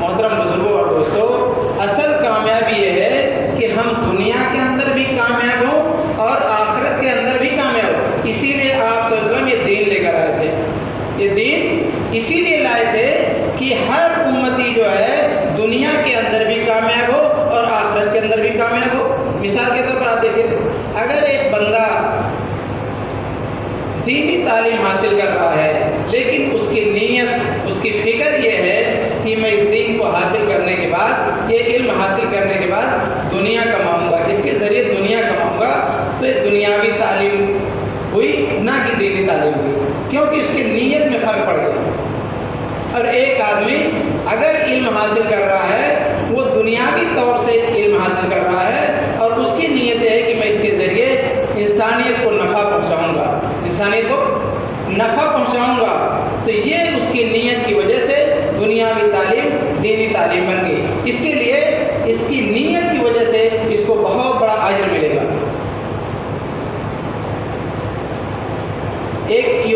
محترم بزرگوں اور دوستوں، اصل کامیابی یہ ہے کہ ہم دنیا کے اندر بھی کامیاب ہوں اور آخرت کے اندر بھی کامیاب ہوں۔ اسی لیے آپ صلی اللہ علیہ وسلم یہ دین لے کر آئے تھے۔ یہ دین اسی لیے لائے تھے کہ ہر امتی جو ہے دنیا کے اندر بھی کامیاب ہو اور آخرت کے اندر بھی کامیاب ہو۔ مثال کے طور پر آپ دیکھیں، اگر ایک بندہ دینی تعلیم حاصل کر رہا ہے لیکن اس کی نیت، اس کی فکر یہ ہے کہ میں اس دین کو حاصل کرنے کے بعد، یہ علم حاصل کرنے کے بعد دنیا کماؤں گا، اس کے ذریعے دنیا کماؤں گا، تو یہ دنیاوی تعلیم ہوئی نہ کہ دینی تعلیم ہوئی، کیونکہ اس کی نیت میں فرق پڑ گیا۔ اور ایک آدمی اگر علم حاصل کر رہا ہے، وہ دنیاوی طور سے علم حاصل کر رہا ہے اور اس کی نیت ہے کہ میں اس کے ذریعے انسانیت کو نفع پہنچاؤں گا، انسانیت کو نفع پہنچاؤں گا، تو یہ اس کی نیت کی وجہ سے دنیاوی تعلیم دینی تعلیم بن گئی۔ اس کے لیے اس کی نیت کی وجہ سے اس کو بہت بڑا اجر ملے گا۔ ایک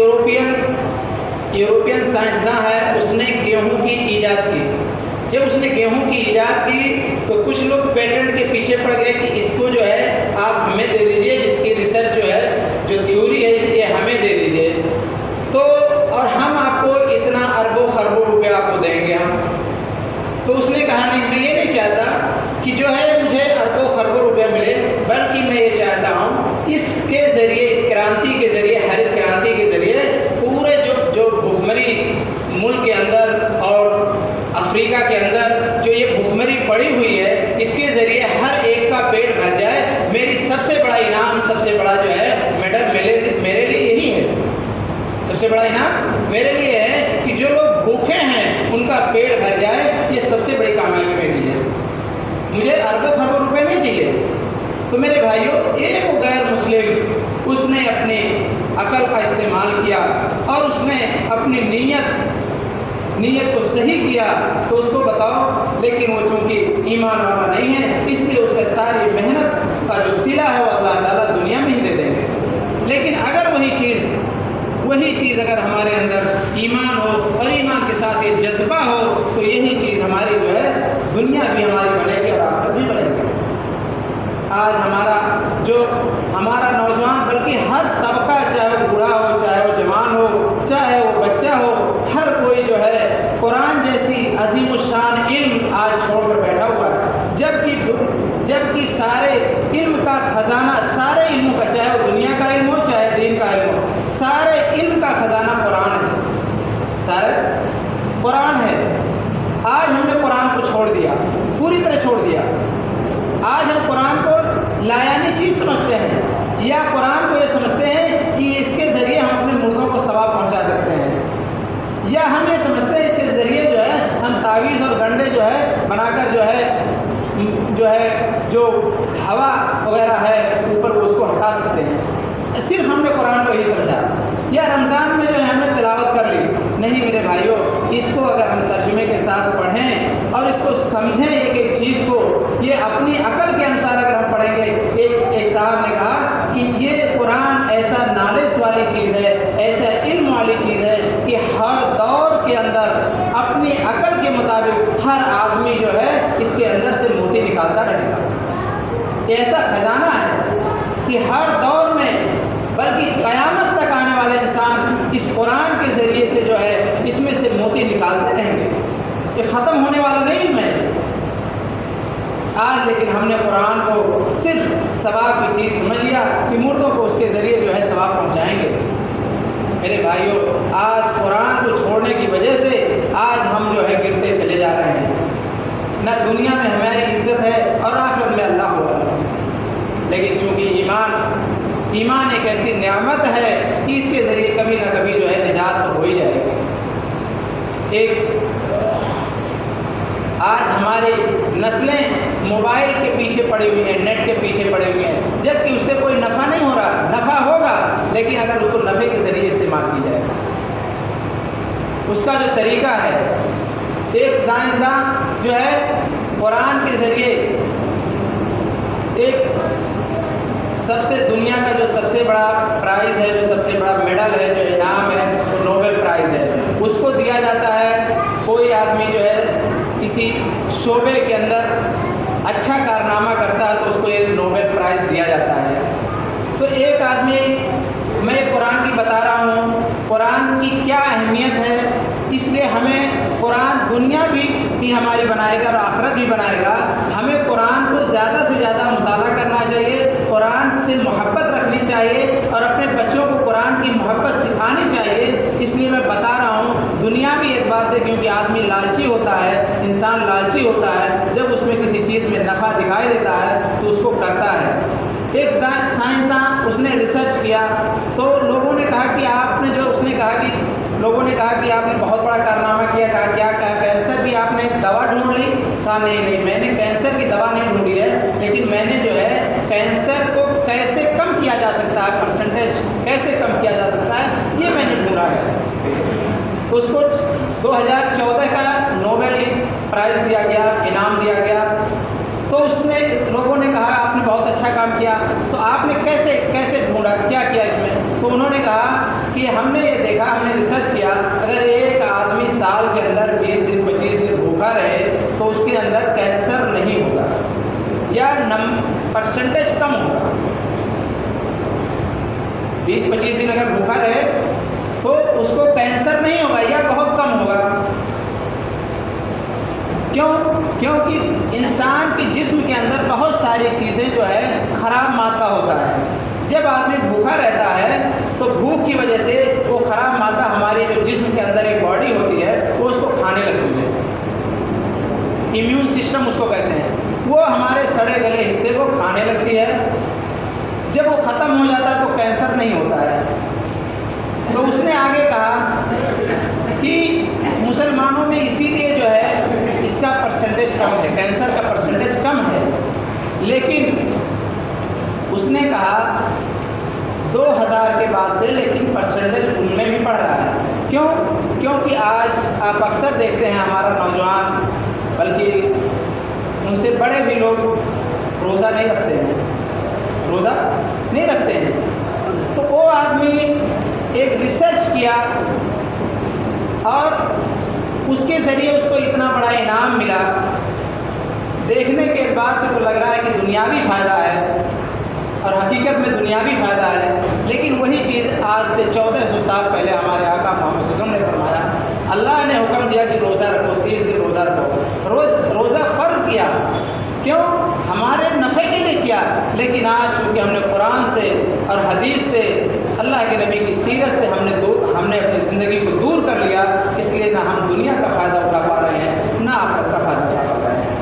یورپین سائنسداں ہے، اس نے گیہوں کی ایجاد کی۔ جب اس نے گیہوں کی ایجاد کی تو کچھ لوگ پیٹنٹ کے پیچھے پڑ گئے کہ اس کو جو ہے آپ ہمیں دے دیجئے، جس کی ریسرچ جو ہے، جو تھیوری ہے، یہ ہمیں دے دیجئے، تو اور ہم آپ کو اتنا اربوں خربوں روپے آپ کو دیں گے ہم۔ تو اس نے کہا نہیں، میں یہ نہیں چاہتا کہ جو ہے مجھے اربوں خربوں روپے ملے، بلکہ میں یہ چاہتا ہوں اس کے ذریعے، اس کرانتی کے ذریعے، ہرت کرانتی کے ذریعے پورے جو بھوکمری ملک کے اندر اور افریقہ کے اندر جو یہ بھوکمری پڑی ہوئی ہے، اس کے ذریعے ہر ایک کا پیٹ بھر جائے۔ میری سب سے بڑا انعام، سب سے بڑا جو ہے میڈل میرے لیے یہی ہے۔ سب سے بڑا انعام میرے لیے ہے کہ جو لوگ بھوکے ہیں ان کا پیٹ بھر جائے، یہ سب سے بڑی کامیابی میری ہے۔ مجھے اربوں خربوں روپے نہیں چاہیے۔ تو میرے بھائیوں، ایک وہ غیر مسلم، اس نے اپنی عقل کا استعمال کیا اور اس نے اپنی نیت کو صحیح کیا، تو اس کو بتاؤ، لیکن وہ چونکہ ایمان والا نہیں ہے، اس لیے اس کا ساری محنت کا جو صلہ ہے وہ اللہ تعالیٰ دنیا میں ہی دے دیں گے۔ لیکن اگر وہی چیز اگر ہمارے اندر ایمان ہو اور ایمان کے ساتھ یہ جذبہ ہو، تو یہی چیز ہماری جو ہے دنیا بھی ہماری بنے گی اور آخرت بھی بنے گی۔ آج ہمارا نوجوان، بلکہ ہر طبقہ، چاہے وہ بوڑھا ہو، چاہے وہ جوان ہو، چاہے وہ بچہ ہو، ہر کوئی جو ہے قرآن جیسی عظیم الشان علم آج چھوڑ کر بیٹھا ہوا ہے، جبکہ سارے علم کا خزانہ، سارے علموں کا، چاہے وہ دنیا کا علم ہو چاہے دین کا علم ہو، سارے علم کا خزانہ قرآن ہے، سارے قرآن ہے۔ آج ہم نے قرآن کو چھوڑ دیا، پوری طرح چھوڑ دیا۔ آج ہم قرآن کو لایانی چیز سمجھتے ہیں، یا قرآن کو یہ سمجھتے ہیں کہ اس کے ذریعے ہم اپنے مردوں کو ثواب پہنچا سکتے ہیں، یا ہم یہ سمجھتے ہیں اس کے ذریعے جو ہے ہم تعویذ اور گنڈے جو ہے بنا کر جو ہوا وغیرہ ہے اوپر اس کو ہٹا سکتے ہیں۔ صرف ہم نے قرآن کو ہی سمجھا، یا رمضان میں جو ہے ہم نے تلاوت کر لی۔ نہیں میرے بھائیوں، اس کو اگر ہم ترجمے کے ساتھ پڑھیں اور اس کو سمجھیں ایک ایک چیز کو، یہ اپنی عقل کے انسار اگر ہم پڑھیں گے۔ ایک صاحب نے کہا کہ یہ قرآن ایسا نالج والی چیز ہے، ایسا علم والی چیز ہے کہ ہر دور کے اندر اپنی عقل کے مطابق ہر آدمی جو ہے اس کے اندر سے موتی نکالتا رہے گا۔ یہ ایسا خزانہ ہے کہ ہر دور میں، بلکہ قیامت تک آنے والے انسان اس قرآن کے ذریعے سے جو ہے اس میں سے موتی نکالتے رہیں گے۔ یہ ختم ہونے والا نہیں علم ہے آج، لیکن ہم نے قرآن کو صرف ثواب کی چیز سمجھ لیا کہ مردوں کو اس کے ذریعے جو ہے ثواب پہنچائیں گے۔ میرے بھائیوں، آج قرآن کو چھوڑنے کی وجہ سے آج ہم جو ہے گرتے چلے جا رہے ہیں۔ نہ دنیا میں ہماری عزت ہے اور آخرت میں اللہ ہوگا، لیکن چونکہ ایمان ایک ایسی نعمت ہے کہ اس کے ذریعے کبھی نہ کبھی جو ہے نجات تو ہو ہی جائے گی۔ آج ہماری نسلیں موبائل کے پیچھے پڑی ہوئی ہیں، نیٹ کے پیچھے پڑے ہوئے ہیں، جبکہ اس سے کوئی نفع نہیں ہو رہا۔ نفع ہوگا لیکن اگر اس کو نفع کے ذریعے استعمال کی جائے، اس کا جو طریقہ ہے۔ ایک سائنسداں جو ہے قرآن کے ذریعے ایک سب سے دنیا کا جو سب سے بڑا پرائز ہے، جو سب سے بڑا میڈل ہے، جو انعام ہے، وہ نوبل پرائز ہے، اس کو دیا جاتا ہے۔ کوئی آدمی جو ہے کسی شعبے کے اندر اچھا کارنامہ کرتا ہے تو اس کو ایک نوبل پرائز دیا جاتا ہے۔ تو ایک آدمی، میں قرآن کی بتا رہا ہوں، قرآن کی کیا اہمیت ہے، اس لیے ہمیں قرآن دنیا بھی ہماری بنائے گا اور آخرت بھی بنائے گا۔ ہمیں قرآن کو زیادہ سے زیادہ مطالعہ کرنا چاہیے، قرآن سے محبت رکھنی چاہیے اور اپنے بچوں کو قرآن کی محبت سکھانی چاہیے۔ اس لیے میں بتا رہا ہوں دنیاوی اعتبار سے، کیونکہ آدمی لالچی ہوتا ہے، انسان لالچی ہوتا ہے، جب اس میں کسی چیز میں نفع دکھائی دیتا ہے تو اس کو کرتا ہے۔ ایک سائنسداں اس نے ریسرچ کیا تو لوگوں نے کہا کہ آپ نے بہت بڑا کارنامہ کیا، کہا کیا کینسر کی آپ نے دوا ڈھونڈ لی؟ کہا نہیں، میں نے کینسر کی دوا نہیں ڈھونڈی ہے، لیکن میں نے جو ہے کینسر کو کیسے کم کیا جا سکتا ہے، پرسنٹیج کیسے کم کیا جا سکتا ہے، یہ میں نے ڈھونڈا ہے۔ اس کو 2014 کا نوبل پرائز دیا گیا، انعام دیا گیا۔ تو اس نے لوگوں نے کہا آپ نے بہت اچھا کام کیا، تو آپ نے کیسے ڈھونڈا، کیا کیا اس میں؟ تو انہوں نے کہا کہ ہم نے یہ دیکھا، ہم نے ریسرچ کیا، اگر ایک آدمی سال کے اندر 20 دن 25 دن بھوکا رہے تو اس کے اندر کینسر نہیں ہوگا یا پرسنٹیج کم ہوگا۔ 20-25 دن اگر بھوکا رہے تو اس کو کینسر نہیں ہوگا یا بہت کم ہوگا۔ کیونکہ انسان کے جسم کے اندر بہت ساری چیزیں جو ہے خراب مادہ ہوتا ہے۔ جب آدمی بھوکا رہتا ہے تو بھوک کی وجہ سے وہ خراب مادہ ہماری جو جسم کے اندر ایک باڈی ہوتی ہے وہ اس کو کھانے لگتی ہے، امیون سسٹم اس کو کہتے ہیں، وہ ہمارے سڑے گلے حصے کو کھانے لگتی ہے۔ جب وہ ختم ہو جاتا ہے تو کینسر نہیں ہوتا ہے۔ تو اس نے آگے کہا کہ مسلمانوں میں اسی لیے جو ہے اس کا پرسنٹیج کم ہے، کینسر کا پرسنٹیج کم ہے، لیکن اس نے کہا 2000 کے بعد سے لیکن پرسنٹیج ان میں بھی بڑھ رہا ہے۔ کیونکہ آج آپ اکثر دیکھتے ہیں ہمارا نوجوان، بلکہ ان سے بڑے بھی لوگ روزہ نہیں رکھتے ہیں۔ تو وہ آدمی ایک ریسرچ کیا اور اس کے ذریعے اس کو اتنا بڑا انعام ملا۔ دیکھنے کے اعتبار سے تو لگ رہا ہے کہ دنیاوی فائدہ ہے، اور حقیقت میں دنیاوی فائدہ ہے، لیکن وہی چیز آج سے 1400 سال پہلے ہمارے آقا محمد صلی اللہ علیہ وسلم نے فرمایا۔ اللہ نے حکم دیا کہ روزہ رکھو، 30 دن روزہ رکھو، روزہ فرض کیا، کیوں؟ ہمارے نفع کے لیے کیا، لیکن آج چونکہ ہم نے قرآن سے اور حدیث سے، اللہ کے نبی کی سیرت سے ہم نے اپنی زندگی کو دور کر لیا، اس لیے نہ ہم دنیا کا فائدہ اٹھا پا رہے ہیں نہ آخرت کا فائدہ اٹھا پا رہے ہیں۔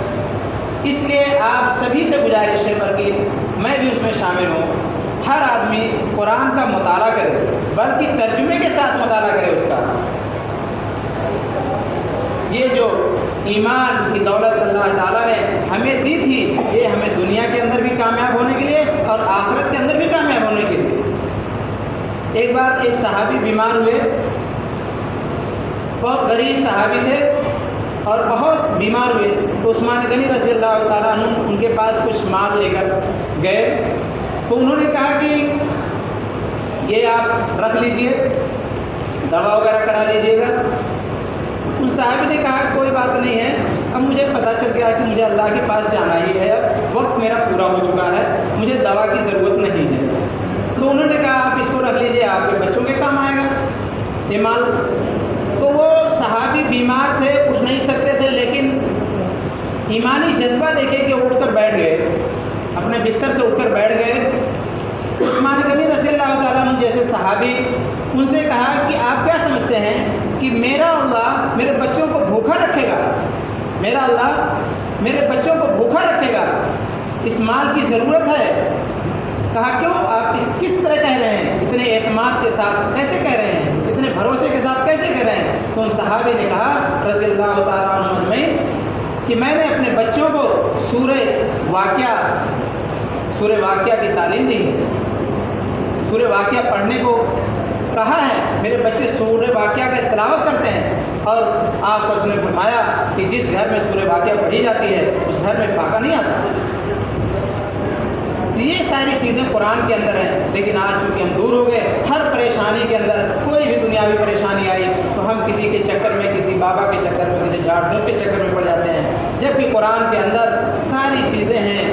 اس لیے آپ سبھی سے گزارش ہے، بلکہ میں بھی اس میں شامل ہوں، ہر آدمی قرآن کا مطالعہ کرے، بلکہ ترجمے کے ساتھ مطالعہ کرے اس کا۔ یہ جو ایمان کی دولت اللہ تعالیٰ نے ہمیں دی تھی، یہ ہمیں دنیا کے اندر بھی کامیاب ہونے کے لیے اور آخرت کے اندر بھی کامیاب ہونے کے لیے۔ ایک بار ایک صحابی بیمار ہوئے، بہت غریب صحابی تھے اور بہت بیمار ہوئے، تو عثمان غنی رضی اللہ تعالیٰ عنہ ان کے پاس کچھ مال لے کر گئے، تو انہوں نے کہا کہ یہ آپ رکھ لیجئے، دوا وغیرہ کرا لیجئے گا۔ ان صحابی نے کہا کوئی بات نہیں ہے، اب مجھے پتہ چل گیا کہ مجھے اللہ کے پاس جانا ہی ہے، اب وقت میرا پورا ہو چکا ہے، مجھے دوا کی ضرورت نہیں ہے۔ تو انہوں نے کہا آپ اس کو رکھ لیجئے، آپ کے بچوں کے کام آئے گا یہ مال۔ تو وہ صحابی بیمار تھے، اٹھ نہیں سکتے تھے، لیکن ایمانی جذبہ دیکھے کہ اٹھ کر بیٹھ گئے، اپنے بستر سے اٹھ کر بیٹھ گئے۔ عثمان غنی رضی اللہ تعالیٰ عنہ جیسے صحابی، ان سے کہا کہ آپ کیا سمجھتے ہیں کہ میرا اللہ میرے بچوں کو بھوکا رکھے گا؟ میرا اللہ میرے بچوں کو بھوکا رکھے گا؟ اس مال کی ضرورت ہے۔ کہا کیوں؟ آپ کس طرح کہہ رہے ہیں؟ اتنے اعتماد کے ساتھ کیسے کہہ رہے ہیں؟ اتنے بھروسے کے ساتھ کیسے کہہ رہے ہیں؟ تو ان صحابی نے کہا رضی اللہ تعالیٰ عنہ اجمعین کہ میں نے اپنے بچوں کو سورہ واقعہ کی تعلیم دی ہے، سورہ واقعہ پڑھنے کو کہا ہے، میرے بچے سورہ واقعہ کا تلاوت کرتے ہیں، اور آپ سب نے فرمایا کہ جس گھر میں سورہ واقعہ پڑھی جاتی ہے اس گھر میں فاقہ نہیں آتا۔ تو یہ ساری چیزیں قرآن کے اندر ہیں، لیکن آج چونکہ ہم دور ہو گئے، ہر پریشانی کے اندر کوئی بھی دنیاوی پریشانی آئی تو ہم کسی کے چکر میں، کسی بابا کے چکر میں، کسی جھاڑ جھوٹ کے چکر میں پڑ جاتے ہیں، جبکہ قرآن کے اندر ساری چیزیں ہیں،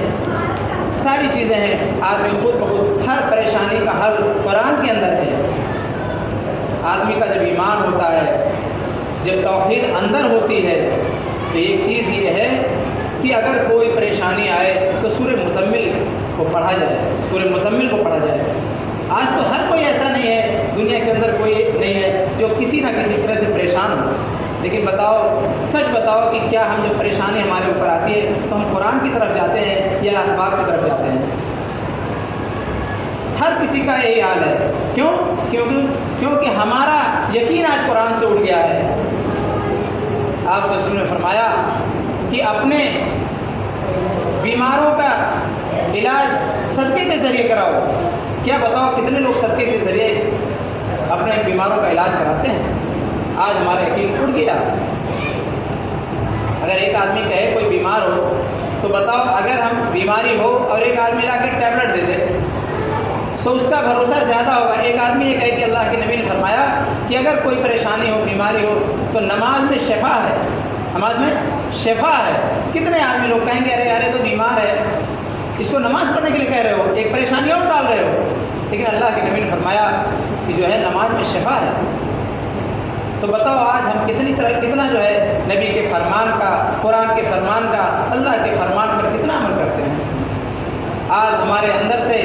ساری چیزیں ہیں۔ آدمی خود بخود ہر پریشانی کا حل قرآن کے اندر ہے۔ آدمی کا جب ایمان ہوتا ہے، جب توحید اندر ہوتی ہے، تو ایک چیز یہ ہے کہ اگر کوئی پریشانی آئے تو سورہ مزمل کو پڑھا جائے، سورہ مزمل کو پڑھا جائے۔ آج تو ہر کوئی ایسا نہیں ہے، دنیا کے اندر کوئی نہیں ہے جو کسی نہ کسی طرح سے پریشان ہو، لیکن بتاؤ، سچ بتاؤ کہ کیا ہم جب پریشانی ہمارے اوپر آتی ہے تو ہم قرآن کی طرف جاتے ہیں یا اسباب کی طرف جاتے ہیں؟ ہر کسی کا یہی حال ہے۔ کیوں؟ کیونکہ ہمارا یقین آج قرآن سے اڑ گیا ہے۔ آپ صلی اللہ علیہ وسلم نے فرمایا کہ اپنے بیماروں کا علاج صدقے کے ذریعے کراؤ۔ کیا بتاؤ کتنے لوگ صدقے کے ذریعے اپنے بیماروں کا علاج کراتے ہیں؟ آج ہمارا یقین اڑ گیا۔ اگر ایک آدمی کہے کوئی بیمار ہو تو بتاؤ، اگر ہم بیماری ہو اور ایک آدمی لا کے ٹیبلٹ دے دے تو اس کا بھروسہ زیادہ ہوگا۔ ایک آدمی یہ کہے کہ اللہ کے نبی نے فرمایا کہ اگر کوئی پریشانی ہو، بیماری ہو تو نماز میں شفا ہے، نماز میں شفا ہے۔ کتنے آدمی لوگ کہیں گے ارے یار تو بیمار ہے، اس کو نماز پڑھنے کے لیے کہہ رہے ہو، ایک پریشانی اور ڈال رہے ہو، لیکن اللہ کے نبی نے فرمایا کہ جو ہے نماز میں شفا ہے۔ تو بتاؤ آج ہم کتنا جو ہے نبی کے فرمان کا، قرآن کے فرمان کا، اللہ کے فرمان پر کتنا عمل کرتے ہیں؟ آج ہمارے اندر سے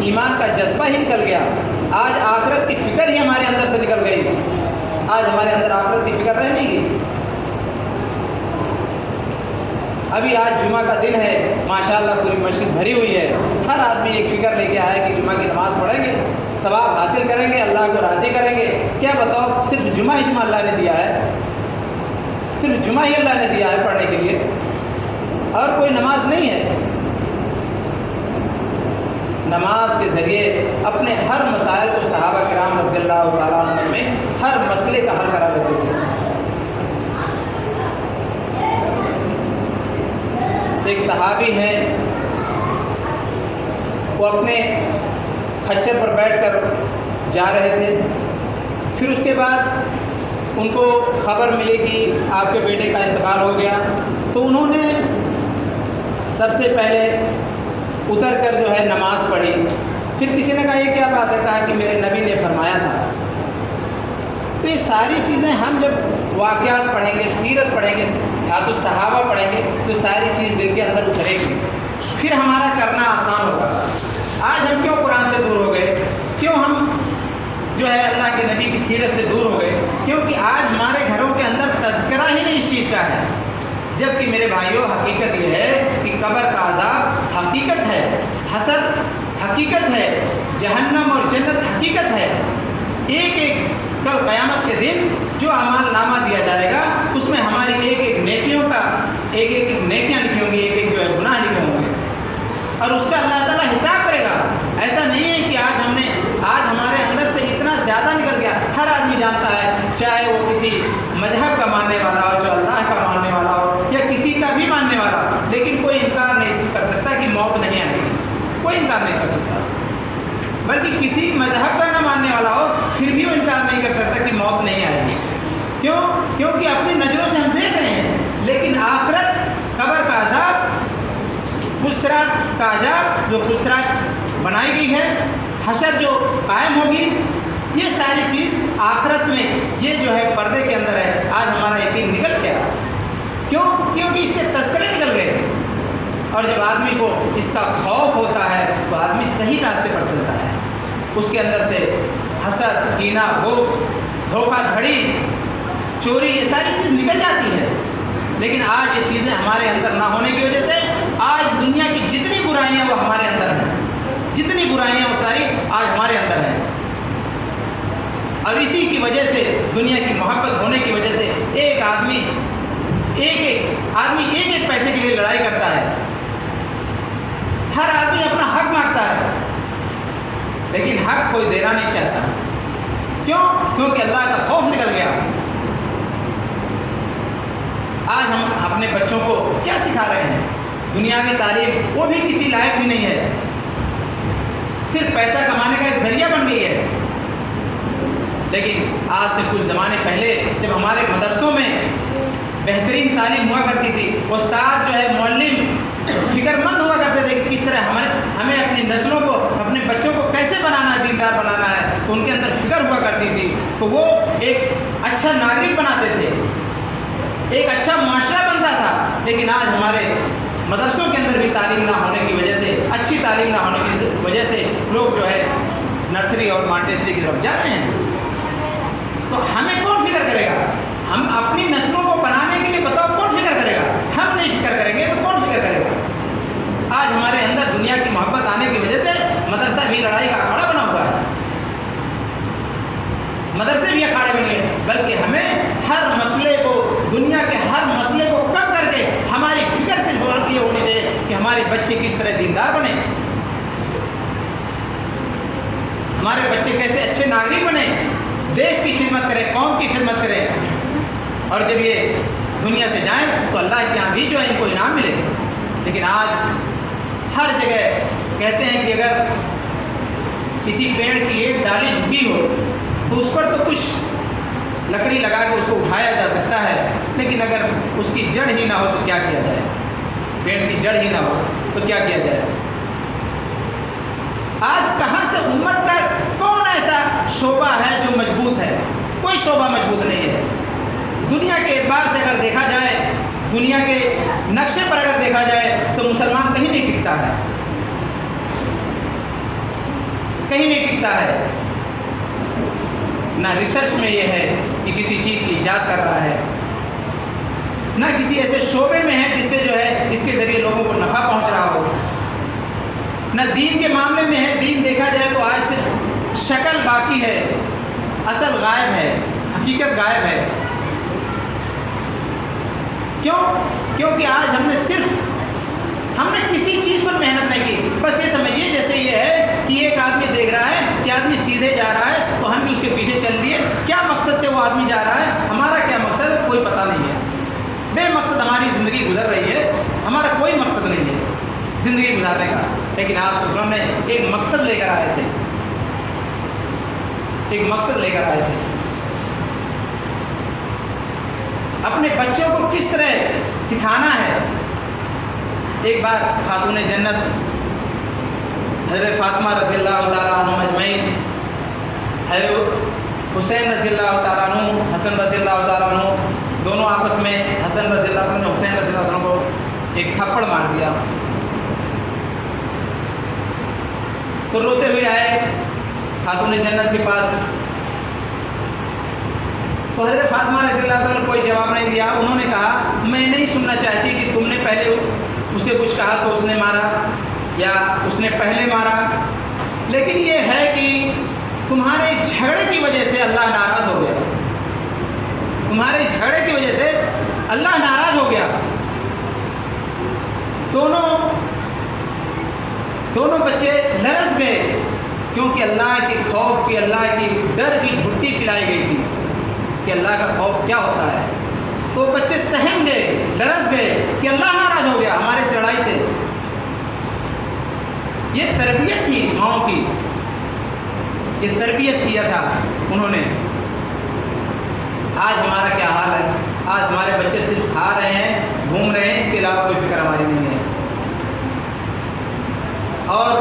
ایمان کا جذبہ ہی نکل گیا، آج آخرت کی فکر ہی ہمارے اندر سے نکل گئی، آج ہمارے اندر آخرت کی فکر رہ نہیں گئی۔ ابھی آج جمعہ کا دن ہے، ماشاءاللہ پوری مسجد بھری ہوئی ہے، ہر آدمی ایک فکر لے کے آیا ہے کہ جمعہ کی نماز پڑھیں گے، ثواب حاصل کریں گے، اللہ کو راضی کریں گے۔ کیا بتاؤ صرف جمعہ ہی جمعہ اللہ نے دیا ہے، صرف جمعہ ہی اللہ نے دیا ہے پڑھنے کے لیے، اور کوئی نماز نہیں ہے۔ نماز کے ذریعے اپنے ہر مسائل کو صحابہ کرام رضی اللہ تعالیٰ عنہ میں ہر مسئلے کا حل کرا لیتے تھے۔ ایک صحابی ہیں، وہ اپنے خچر پر بیٹھ کر جا رہے تھے، پھر اس کے بعد ان کو خبر ملی کہ آپ کے بیٹے کا انتقال ہو گیا، تو انہوں نے سب سے پہلے اتر کر جو ہے نماز پڑھی۔ پھر کسی نے کہا یہ کیا بات ہے؟ کہا کہ میرے نبی نے فرمایا تھا۔ تو یہ ساری چیزیں ہم جب واقعات پڑھیں گے، سیرت پڑھیں گے، یا تو صحابہ پڑھیں گے، تو ساری چیز دل کے اندر اترے گی، پھر ہمارا کرنا آسان ہوگا۔ آج ہم کیوں قرآن سے دور ہو گئے؟ کیوں ہم جو ہے اللہ کے نبی کی سیرت سے دور ہو گئے؟ کیونکہ آج ہمارے گھروں کے اندر تذکرہ ہی نہیں اس چیز کا ہے۔ جبکہ میرے بھائیوں، حقیقت یہ ہے کہ قبر کا عذاب حقیقت ہے، حسد حقیقت ہے، جہنم اور جنت حقیقت ہے۔ ایک ایک کل قیامت کے دن جو اعمال نامہ دیا جائے گا، اس میں ہماری ایک ایک نیکیوں کا، ایک ایک نیکیاں لکھی ہوں گی، ایک ایک جو ہے گناہ لکھے ہوں گے، اور اس کا اللہ تعالیٰ حساب کرے گا۔ ایسا نہیں ہے کہ آج ہمارے اندر سے اتنا زیادہ نکل گیا۔ ہر آدمی جانتا ہے، چاہے وہ کسی مذہب کا ماننے والا ہو، جو اللہ کا ماننے والا ہو، یا کسی کا بھی ماننے والا ہو، لیکن کوئی انکار نہیں کر سکتا کہ موت نہیں آئے گی، کوئی انکار نہیں کر سکتا۔ بلکہ کسی مذہب کا نہ ماننے والا ہو، پھر بھی وہ انکار نہیں کر سکتا کہ موت نہیں آئے گی۔ کیوں؟ کیونکہ اپنی نظروں سے ہم دیکھ رہے ہیں، لیکن آخرت، قبر کا عذاب، خسرات کا عذاب جو خسرات بنائی گئی ہے، حشر جو قائم ہوگی، یہ ساری چیز آخرت میں یہ جو ہے پردے کے اندر ہے۔ آج ہمارا یقین نکل گیا۔ کیوں؟ کیونکہ اس کے تذکرے نکل گئے، اور جب آدمی کو اس کا خوف ہوتا ہے تو آدمی صحیح راستے پر چلتا ہے۔ اس کے اندر سے حسد، کینہ، بغض، دھوکہ دھڑی، چوری، یہ ساری چیز نکل جاتی ہے۔ لیکن آج یہ چیزیں ہمارے اندر نہ ہونے کی وجہ سے آج دنیا کی جتنی برائیاں وہ ہمارے اندر ہیں، جتنی برائیاں وہ ساری آج ہمارے اندر ہیں۔ اور اسی کی وجہ سے، دنیا کی محبت ہونے کی وجہ سے ایک آدمی ایک پیسے کے لیے لڑائی کرتا ہے، ہر آدمی اپنا حق مانگتا ہے، لیکن حق کوئی دینا نہیں چاہتا۔ کیوں؟ کیونکہ اللہ کا خوف نکل گیا۔ آج ہم اپنے بچوں کو کیا سکھا رہے ہیں؟ دنیاوی تعلیم، وہ بھی کسی لائق بھی نہیں ہے۔ صرف پیسہ کمانے کا ایک ذریعہ بن گئی ہے. لیکن آج سے کچھ زمانے پہلے جب ہمارے مدرسوں میں بہترین تعلیم ہوا کرتی تھی، استاد جو ہے معلم فکر مند ہوا کرتے تھے کہ کس طرح ہمیں اپنی نسلوں کو، اپنے بچوں کو کیسے بنانا ہے، دیندار بنانا ہے، تو ان کے اندر فکر ہوا کرتی تھی، تو وہ ایک اچھا ناگرک بناتے تھے، ایک اچھا معاشرہ بنتا تھا. لیکن آج ہمارے مدرسوں کے اندر بھی تعلیم نہ ہونے کی وجہ سے، اچھی تعلیم نہ ہونے کی وجہ سے لوگ جو ہے نرسری اور مانٹیسری کی طرف جا رہے ہیں. تو ہمیں کون فکر کرے گا؟ ہم اپنی نسلوں کو بنانے کے لیے بتاؤ کون فکر کرے گا؟ ہم نہیں فکر کریں گے تو کون فکر کرے گا؟ آج ہمارے اندر دنیا کی محبت آنے کی وجہ سے مدرسہ بھی لڑائی کا اکھاڑا بنا ہوا ہے، مدرسے بھی اکھاڑے بنے ہیں. بلکہ ہمیں ہر مسئلے کو، دنیا کے ہر مسئلے کو کم کر کے ہماری فکر صرف یہ ہونی چاہیے کہ ہمارے بچے کس طرح دیندار بنے، ہمارے بچے کیسے اچھے ناگرک بنے، دیش کی خدمت کریں، قوم کی خدمت کریں. اور جب یہ دنیا سے جائیں تو اللہ کے یہاں بھی جو ہے ان کو انعام ملے. لیکن آج ہر جگہ کہتے ہیں کہ اگر کسی پیڑ کی ایک ڈالی جھکی ہو تو اس پر تو کچھ لکڑی لگا کے اس کو اٹھایا جا سکتا ہے، لیکن اگر اس کی جڑ ہی نہ ہو تو کیا کیا جائے؟ پیڑ کی جڑ ہی نہ ہو تو کیا کیا جائے؟ آج کہاں سے امت کا کون ایسا شعبہ ہے جو مضبوط ہے؟ کوئی شعبہ مضبوط نہیں ہے. دنیا کے اعتبار سے اگر دیکھا جائے، دنیا کے نقشے پر اگر دیکھا جائے تو مسلمان کہیں نہیں ٹکتا ہے، کہیں نہیں ٹکتا ہے. نہ ریسرچ میں یہ ہے کہ کسی چیز کی ایجاد کر رہا ہے، نہ کسی ایسے شعبے میں ہے جس سے جو ہے اس کے ذریعے لوگوں کو نفع پہنچ رہا ہو، نہ دین کے معاملے میں ہے. دین دیکھا جائے تو آج صرف شکل باقی ہے، اصل غائب ہے، حقیقت غائب ہے. کیوں؟ کیونکہ آج ہم نے کسی چیز پر محنت نہیں کی. بس یہ سمجھیے جیسے یہ ہے کہ ایک آدمی دیکھ رہا ہے کہ آدمی سیدھے جا رہا ہے تو ہم بھی اس کے پیچھے چل دیے. کیا مقصد سے وہ آدمی جا رہا ہے، ہمارا کیا مقصد ہے کوئی پتہ نہیں ہے. بے مقصد ہماری زندگی گزر رہی ہے، ہمارا کوئی مقصد نہیں ہے زندگی گزارنے کا. لیکن آپ صلی اللہ علیہ وسلم نے ایک مقصد لے کر آئے تھے، ایک مقصد لے کر آئے تھے. اپنے بچوں کو کس طرح سکھانا ہے. ایک بار خاتون جنت حضرت فاطمہ رضی اللہ تعالیٰ عنہ اجمعین، حضرت حسین رضی اللہ تعالیٰ عنہ، حسن رضی اللہ تعالیٰ عنہ، دونوں آپس میں حسن رضی اللہ عنہ نے حسین رضی اللہ عنہ کو ایک تھپڑ مار دیا. تو روتے ہوئے آئے خاتون جنت کے پاس، تو حضرت فاطمہ رضی اللہ عنہ نے کوئی جواب نہیں دیا. انہوں نے کہا میں نہیں سننا چاہتی کہ تم نے پہلے اسے کچھ کہا تو اس نے مارا یا اس نے پہلے مارا، لیکن یہ ہے کہ تمہارے اس جھگڑے کی وجہ سے اللہ ناراض ہو گیا، تمہارے اس جھگڑے کی وجہ سے اللہ ناراض ہو گیا. دونوں بچے لرز گئے کیونکہ اللہ کے خوف کی، اللہ کی ڈر کی گھٹی پلائی گئی تھی کہ اللہ کا خوف کیا ہوتا ہے. تو بچے سہم گئے، لرز گئے کہ اللہ ناراض ہو گیا ہمارے اس لڑائی سے. یہ تربیت تھی ماؤں کی، یہ تربیت کیا تھا انہوں نے. آج ہمارا کیا حال ہے؟ آج ہمارے بچے صرف کھا رہے ہیں، گھوم رہے ہیں، اس کے علاوہ کوئی فکر ہماری نہیں ہے. اور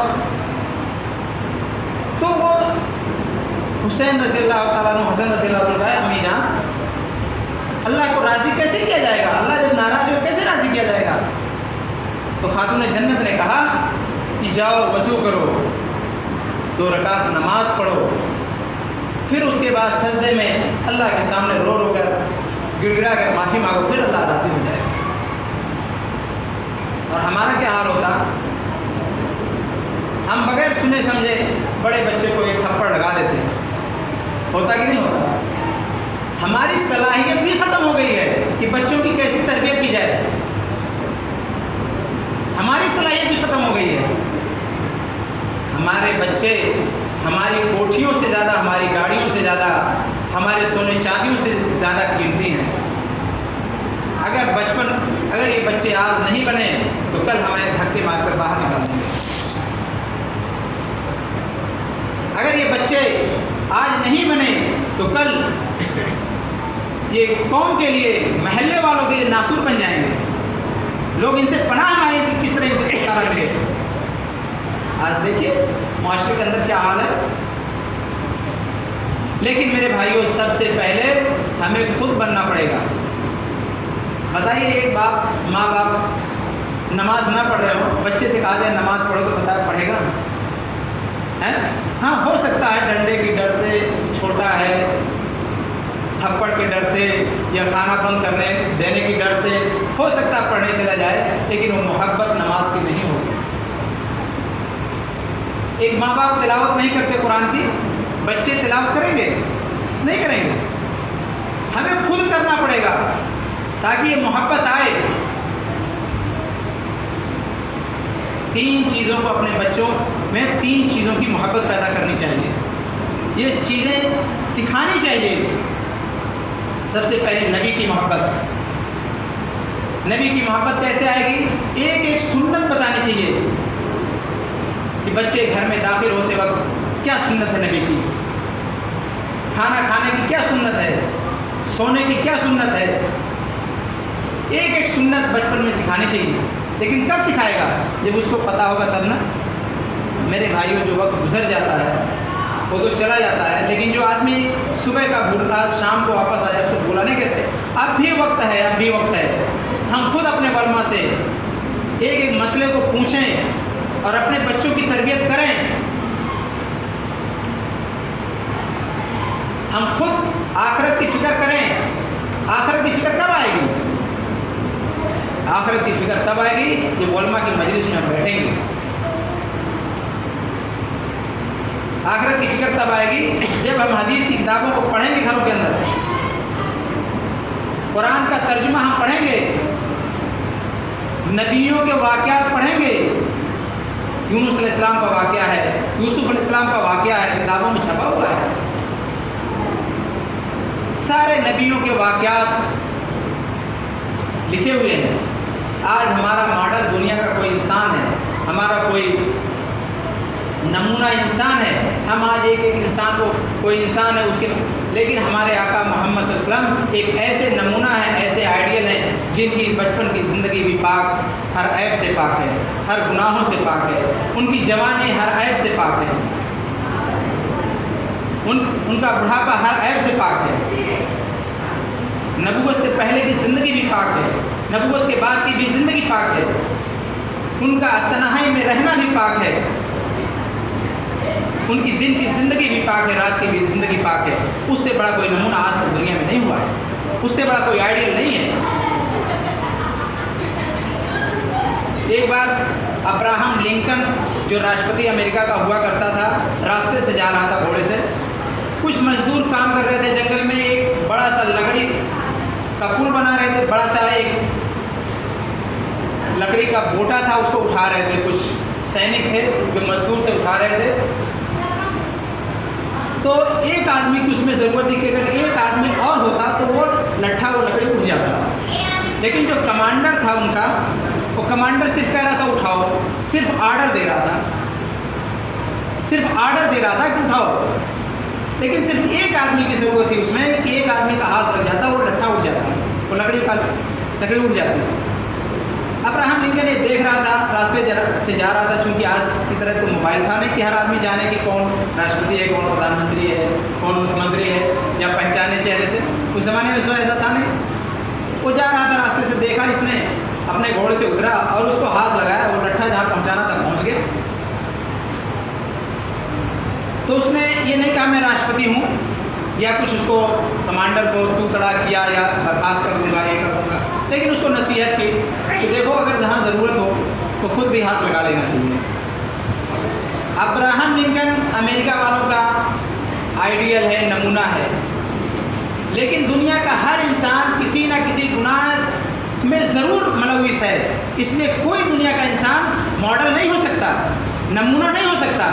تو وہ حسین رضی اللہ تعالیٰ عنہ، حسن رضی اللہ عنہ کہا امی جان اللہ کو راضی کیسے کیا جائے گا؟ اللہ جب ناراض ہو کیسے راضی کیا جائے گا؟ تو خاتون جنت نے کہا کہ جاؤ وضو کرو، 2 رکعت نماز پڑھو، پھر اس کے بعد سجدے میں اللہ کے سامنے رو رو کر گڑ گڑا کر معافی مانگو، پھر اللہ راضی ہو جائے گا. اور ہمارا کیا حال ہوتا؟ ہم بغیر سنے سمجھے بڑے بچے کو ایک تھپڑ لگا دیتے ہیں. ہوتا کہ نہیں ہوتا؟ ہماری صلاحیت بھی ختم ہو گئی ہے کہ بچوں کی کیسی تربیت کی جائے. ہماری صلاحیت بھی ختم ہو گئی ہے. ہمارے بچے ہماری کوٹھیوں سے زیادہ، ہماری گاڑیوں سے زیادہ، ہمارے سونے چاندیوں سے زیادہ قیمتی ہیں. اگر یہ بچے آج نہیں بنے تو کل ہمیں دھکے مار کر باہر نکال دیں گے. اگر یہ بچے آج نہیں بنے تو کل یہ قوم کے لیے، محلے والوں کے لیے ناسور بن جائیں گے. لوگ ان سے پناہ مانگیں کہ کس طرح ان سے چھٹکارا ملے. آج دیکھیے معاشرے کے اندر کیا حال ہے. لیکن میرے بھائیوں، سب سے پہلے ہمیں خود بننا پڑے گا. بتائیے، ایک ماں باپ نماز نہ پڑھ رہے ہو، بچے سے کہا جائے نماز پڑھو تو بتایا پڑھے گا؟ ہاں، ہو سکتا ہے ڈنڈے کی ڈر سے، چھوٹا ہے، تھپڑ کے ڈر سے، یا کھانا بند کرنے دینے کی ڈر سے ہو سکتا ہے پڑھنے چلا جائے، لیکن وہ محبت نماز کی نہیں ہوگی. ایک ماں باپ تلاوت نہیں کرتے قرآن کی، بچے تلاوت کریں گے؟ نہیں کریں گے. ہمیں خود کرنا پڑے گا تاکہ یہ محبت آئے. 3 چیزوں کو اپنے بچوں میں 3 چیزوں کی محبت پیدا کرنی چاہیے. یہ چیزیں سکھانی چاہیے. سب سے پہلے نبی کی محبت. نبی کی محبت کیسے آئے گی؟ ایک سنت بتانی چاہیے کہ بچے گھر میں داخل ہوتے وقت کیا سنت ہے نبی کی، کھانا کھانے کی کیا سنت ہے، سونے کی کیا سنت ہے. ایک سنت بچپن میں سکھانی چاہیے. لیکن کب سکھائے گا؟ جب اس کو پتہ ہوگا تب نا. میرے بھائیوں، جو وقت گزر جاتا ہے وہ تو چلا جاتا ہے، لیکن جو آدمی صبح کا بھولا شام کو واپس آ جائے اس کو بھولا نہیں کہتے. اب بھی وقت ہے، اب بھی وقت ہے. ہم خود اپنے علماء سے ایک مسئلے کو پوچھیں اور اپنے بچوں کی تربیت کریں. ہم خود آخرت کی فکر کریں. آخرت کی فکر کب آئے گی؟ آخرت کی فکر تب آئے گی جب علماء کی مجلس میں ہم بیٹھیں گے. آخرت کی فکر تب آئے گی جب ہم حدیث کی کتابوں کو پڑھیں گے گھروں کے اندر. قرآن کا ترجمہ ہم پڑھیں گے، نبیوں کے واقعات پڑھیں گے. یونس علیہ السلام کا واقعہ ہے، یوسف علیہ السلام کا واقعہ ہے، کتابوں میں چھپا ہوا ہے. سارے نبیوں کے واقعات لکھے ہوئے ہیں. آج ہمارا ماڈل دنیا کا کوئی انسان ہے، ہمارا کوئی نمونہ انسان ہے. ہم آج ایک انسان کو، کوئی انسان ہے اس کے، لیکن ہمارے آقا محمد صلی اللہ علیہ وسلم ایک ایسے نمونہ ہیں، ایسے آئیڈیل ہیں جن کی بچپن کی زندگی بھی پاک، ہر عیب سے پاک ہے، ہر گناہوں سے پاک ہے. ان کی جوانی ہر عیب سے پاک ہے، ان کا بڑھاپا ہر عیب سے پاک ہے. نبوت سے پہلے کی زندگی بھی پاک ہے، نبوت کے بعد کی بھی زندگی پاک ہے. ان کا تنہائی میں رہنا بھی پاک ہے. ان کی دن کی زندگی بھی پاک ہے، رات کی بھی زندگی پاک ہے. اس سے بڑا کوئی نمونہ آج تک دنیا میں نہیں ہوا ہے، اس سے بڑا کوئی آئیڈیل نہیں ہے. ایک بار ابراہم لنکن جو راشٹرپتی امریکہ کا ہوا کرتا تھا، راستے سے جا رہا تھا گھوڑے سے. کچھ مزدور کام کر رہے تھے جنگل میں. ایک بڑا سا لکڑی کا پل بنا رہے تھے، بڑا سا ایک لکڑی کا بوٹا تھا، اس کو اٹھا رہے تھے. کچھ سینک تھے جو مزدور تھے، اٹھا رہے تھے. تو ایک آدمی کی اس میں ضرورت تھی کہ اگر ایک آدمی اور ہوتا تو وہ لکڑی اٹھ جاتا. لیکن جو کمانڈر تھا ان کا، وہ کمانڈر صرف کہہ رہا تھا اٹھاؤ، صرف آرڈر دے رہا تھا، صرف آرڈر دے رہا تھا کہ اٹھاؤ. لیکن صرف ایک آدمی کی ضرورت تھی اس میں کہ ایک آدمی کا ہاتھ لگ جاتا، وہ لٹھا اٹھ جاتا، وہ لکڑی اٹھ جاتی. ابراہم لنکن یہ دیکھ رہا تھا، راستے سے جا رہا تھا. چونکہ آج کی طرح تو موبائل تھا نہیں کہ ہر آدمی جانے کہ کون راشٹرپتی ہے، کون پردھان منتری ہے، کون مکھ منتری ہے، یا پہچانے چہرے سے. اس زمانے میں تو ایسا تھا نہیں. وہ جا رہا تھا، راستے سے دیکھا اس نے، اپنے گھوڑے سے اترا اور اس کو ہاتھ لگایا. وہ لٹھا جہاں پہنچانا تھا پہنچ گیا. تو اس نے یہ نہیں کہا میں راشٹرپتی ہوں، یا کچھ اس کو کمانڈر کو تو تڑا کیا یا برخاست کر دوں گا، یہ کر دوں گا. لیکن اس کو نصیحت کی کہ دیکھو اگر جہاں ضرورت ہو تو خود بھی ہاتھ لگا لینا چاہیے. ابراہم لنکن امریکہ والوں کا آئیڈیل ہے، نمونہ ہے. لیکن دنیا کا ہر انسان کسی نہ کسی گناہ میں ضرور ملوث ہے. اس لیے کوئی دنیا کا انسان ماڈل نہیں ہو سکتا، نمونہ نہیں ہو سکتا.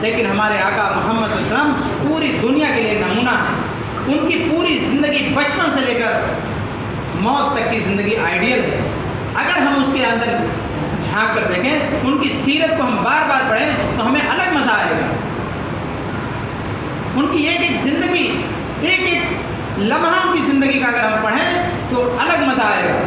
لیکن ہمارے آقا محمد صلی اللہ علیہ وسلم پوری دنیا کے لیے نمونہ ہے. ان کی پوری زندگی بچپن سے لے کر موت تک کی زندگی آئیڈیل ہے. اگر ہم اس کے اندر جھانک کر دیکھیں، ان کی سیرت کو ہم بار بار پڑھیں تو ہمیں الگ مزہ آئے گا. ان کی ایک ایک زندگی، ایک ایک لمحہ ان کی زندگی کا اگر ہم پڑھیں تو الگ مزہ آئے گا،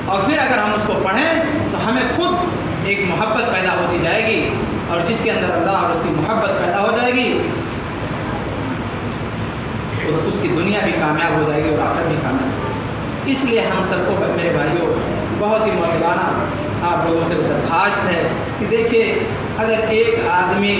اور پھر اگر ہم اس کو پڑھیں تو ہمیں خود ایک محبت پیدا ہوتی جائے گی، اور جس کے اندر اللہ اور اس کی محبت پیدا ہو جائے گی تو اس کی دنیا بھی کامیاب ہو جائے گی اور آخرت بھی کامیاب۔ اس لیے ہم سب کو میرے بھائیوں بہت ہی مؤدبانہ آپ لوگوں سے درخواست ہے کہ دیکھیے، اگر ایک آدمی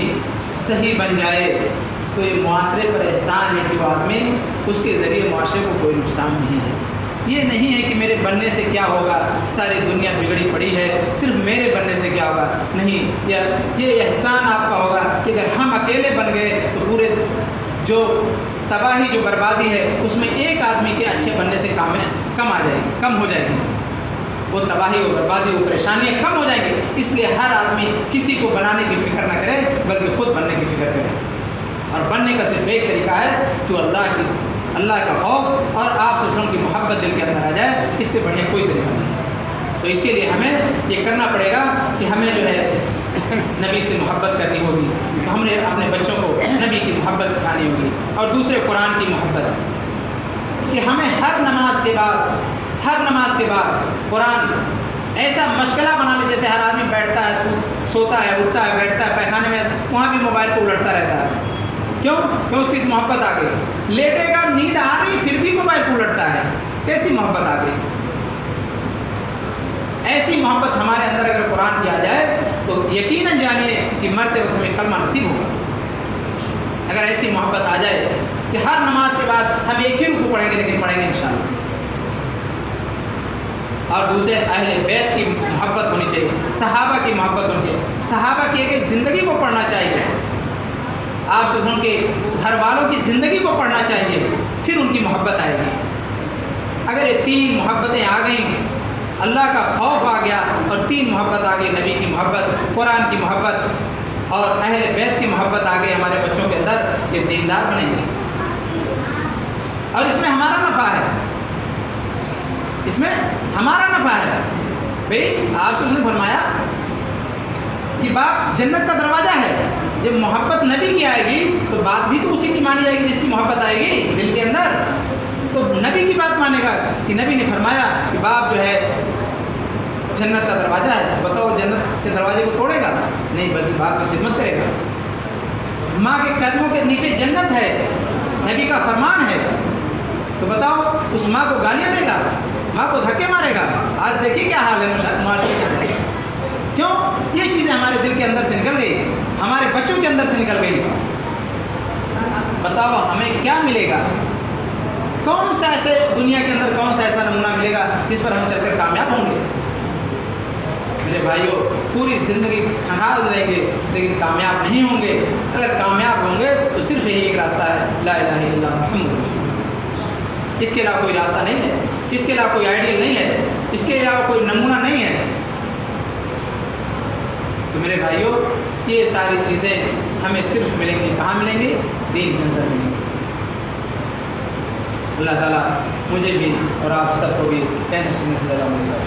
صحیح بن جائے تو یہ معاشرے پر احسان ہے کہ وہ آدمی اس کے ذریعے معاشرے کو کوئی نقصان نہیں ہے۔ یہ نہیں ہے کہ میرے بننے سے کیا ہوگا، ساری دنیا بگڑی پڑی ہے، صرف میرے بننے سے کیا ہوگا، نہیں، یہ احسان آپ کا ہوگا کہ اگر ہم اکیلے بن گئے تو پورے جو تباہی، جو بربادی ہے، اس میں ایک آدمی کے اچھے بننے سے کم آ جائے گی، کم ہو جائے گی، وہ تباہی و بربادی، وہ پریشانیاں کم ہو جائیں گی۔ اس لیے ہر آدمی کسی کو بنانے کی فکر نہ کرے بلکہ خود بننے کی فکر کرے، اور بننے کا صرف ایک طریقہ ہے کہ وہ اللہ کا خوف اور آپ سے کی محبت دل کے اندر آ جائے، اس سے بڑھیا کوئی طریقہ نہیں ہے۔ تو اس کے لیے ہمیں یہ کرنا پڑے گا کہ ہمیں جو ہے نبی سے محبت کرنی ہوگی، تو ہم نے اپنے بچوں کو نبی کی محبت سکھانی ہوگی، اور دوسرے قرآن کی محبت، کہ ہمیں ہر نماز کے بعد قرآن ایسا مشغلہ بنا لے، جیسے ہر آدمی بیٹھتا ہے، سوتا ہے، اٹھتا ہے، بیٹھتا ہے، پیخانے میں، وہاں بھی موبائل کو الٹتا رہتا ہے۔ کیوں اس کی محبت آ گئی، لیٹے گا، نیند آ رہی پھر بھی موبائل کو الٹتا ہے، کیسی محبت آ گئی؟ ایسی محبت ہمارے اندر اگر قرآن کی آ جائے تو یقیناً جانیے کہ مرتے وقت ہمیں کلمہ نصیب ہوگا۔ اگر ایسی محبت آ جائے کہ ہر نماز کے بعد ہم ایک ہی رکوع پڑھیں گے، لیکن پڑھیں گے انشاءاللہ، اور دوسرے اہل بیت کی محبت ہونی چاہیے، صحابہ کی محبت ہونی چاہیے، صحابہ کی ایک زندگی کو پڑھنا چاہیے، آپ سے ان کے گھر والوں کی زندگی کو پڑھنا چاہیے، پھر ان کی محبت آئے گی۔ اگر یہ تین محبتیں آ گئیں، اللہ کا خوف آ گیا اور تین محبت آ گئی، نبی کی محبت، قرآن کی محبت اور اہل بیت کی محبت آ گئی ہمارے بچوں کے اندر، یہ دیندار بنیں گے، اور اس میں ہمارا نفع ہے، اس میں ہمارا نفع ہے۔ بھئی آپ سے اس نے فرمایا کہ باپ جنت کا دروازہ ہے، جب محبت نبی کی آئے گی تو بات بھی تو اسی کی مانی جائے گی جس کی محبت آئے گی دل کے اندر، تو نبی کی بات مانے گا کہ نبی نے فرمایا کہ باپ جو ہے جنت کا دروازہ ہے، بتاؤ جنت کے دروازے کو توڑے گا؟ نہیں، بلکہ باپ کی خدمت کرے گا۔ ماں کے قدموں کے نیچے جنت ہے، نبی کا فرمان ہے، تو بتاؤ اس ماں کو گالیاں دے گا، ماں کو دھکے مارے گا؟ آج دیکھیے کیا حال ہے معاشرے کے اندر۔ کیوں؟ یہ چیزیں ہمارے دل کے اندر سے نکل گئی، ہمارے بچوں کے اندر سے نکل گئی۔ بتاؤ ہمیں کیا ملے گا؟ کون سا ایسے دنیا کے اندر کون سا ایسا نمونہ ملے گا جس پر ہم چل کر کامیاب ہوں گے؟ میرے بھائیوں، پوری زندگی کھنڈال لیں گے لیکن کامیاب نہیں ہوں گے۔ اگر کامیاب ہوں گے تو صرف یہی ایک راستہ ہے، لا الہ الا اللہ محمد رسول اللہ۔ اس کے علاوہ کوئی راستہ نہیں ہے، اس کے علاوہ کوئی آئیڈیل نہیں ہے، اس کے علاوہ کوئی نمونہ نہیں ہے۔ تو میرے بھائیوں، یہ ساری چیزیں ہمیں صرف ملیں گی، کہاں ملیں گی؟ دین کے اندر ملیں گی۔ اللہ تعالیٰ مجھے بھی اور آپ سب کو بھی کہنے سننے سے زیادہ مدد کرے۔